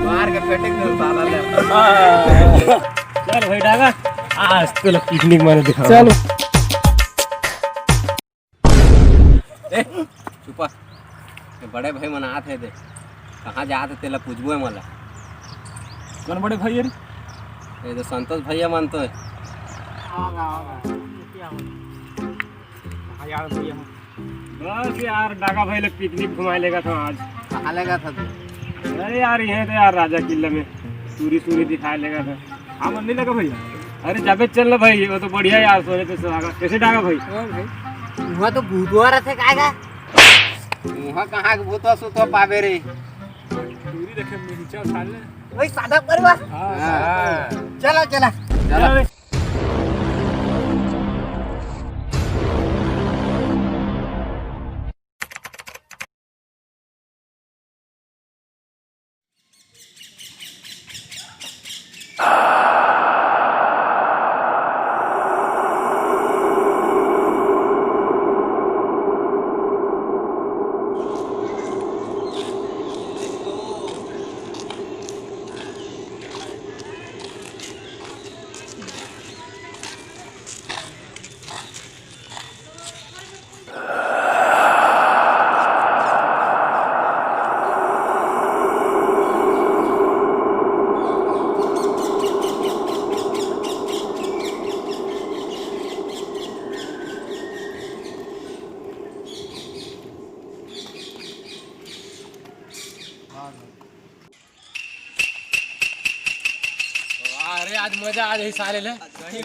मार के पेटे में साला ले। चल भाई डागा आज तो पिकनिक माने दिखा। चल ए चुपा ये बड़े भाई मन आत है दे कहाँ जात है तेला पूछबो है मला कौन बड़े भाई रे? ये तो संतोष भैया मानतो है। यार भैया बस यार डागा भाई लोग पिकनिक घुमाए लेगा था आज। कहाँ लगा था तू? अरे यार ये तो यार राजा किला में सूरी दिखाए लेगा था। हाँ मन नहीं लगा भैया? अरे जाबे चल ना भाई वो तो बढ़िया यार सोने पे सुहागा कैसे डागा भाई? वहाँ तो भूतवा रहते कागा वहाँ कहाँ भूतवा सुतवा पावे रे सूरी देखे नीचे उठा ले वही सादा करवा। चला चला चला अरे आज मजा आज ही सारे ले भैया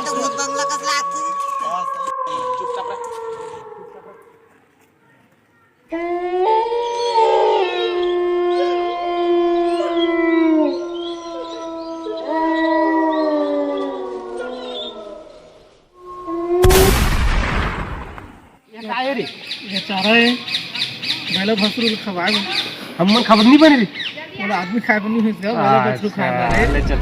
तो भूत बंगला कसला आत चुपचाप रह ये काय रे ये चारा है बैला भसरू खवाए हम मन खबर नहीं बनी रे और आदमी खाए बनी हुई है बैला भसरू खाए ले चल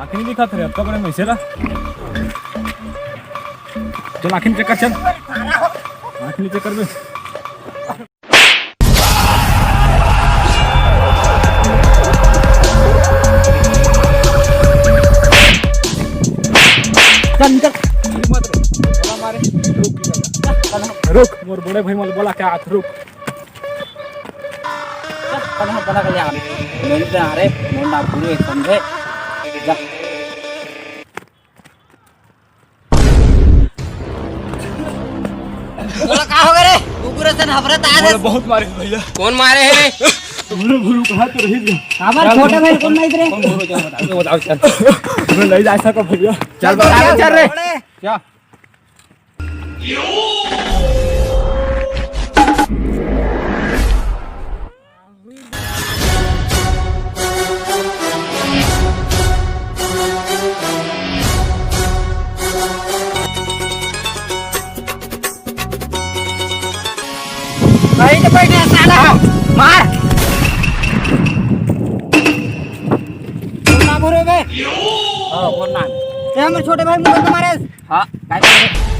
आखिरी दिखा थे अब कब मैसे ला चल आखिरी चक्कर चल आखिरी चक्कर में रुक मोर बड़े भाई मल बोला क्या हाथ रुक बना कर यार नहीं तो अरे मुंडा पूरे समझे जा बोला का हो गए रे कुकुर से नफरत आ रे बहुत मारे भैया कौन मारे है भूलू भूलू कहा तो रही हमार छोटे भाई कौन नहीं रे कौन भूलू जाओ बताओ चल मैं ले जा सको भैया चल बता चल रे क्या तो बैठे साला मार ना बोले बे हां बोलना ये हमारे छोटे भाई मुझे मारे हां काय करे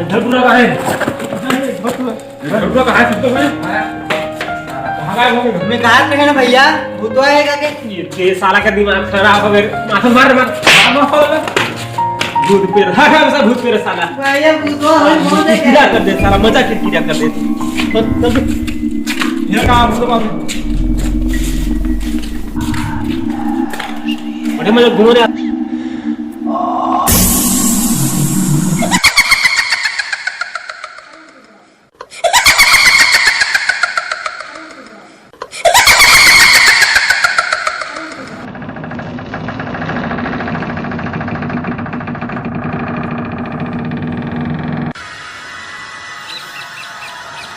ढलपुरा का है ढलपुरा का है सब तो मैं कहां गए होंगे मैं कहा पे है ना भैया भूत आएगा के ये साला का दिमाग खराब हो गया माथा मार भूत पे रहा है भूत पे साला भैया भूत हो किया कर दे साला मजा किया कर दे ये काम हो तो बाप बड़े मजा घूम रहे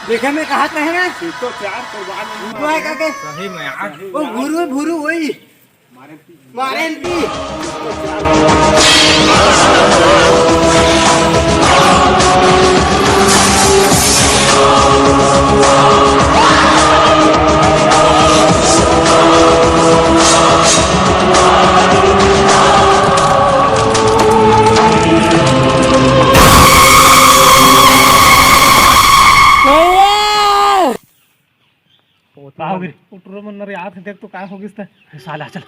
देखे में कहा है ना तो चार तो बाद में भूत है काके सही में यार वो भूरू वही मारे एमपी देख तो काय होगीस तर साला चल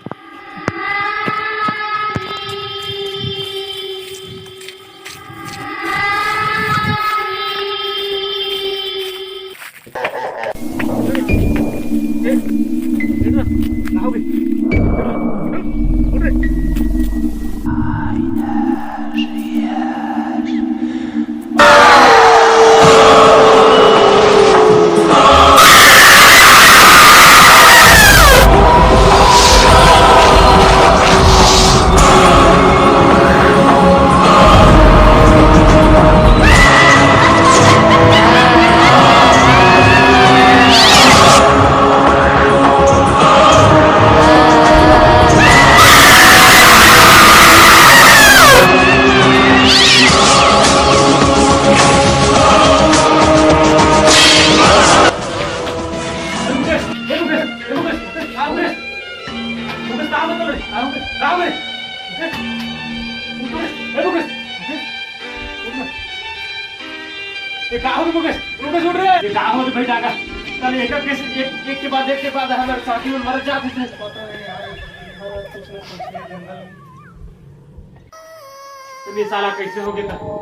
भाई डागा चल एक के बाद हमारे साथी में मर जाते थे पता नहीं यार कुछ ना कुछ ये जंगल तो ये साला कैसे हो गया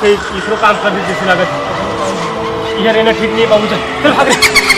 तीसरो काम कर दीजिए लागत यार ठीक नहीं बाबू चल भाग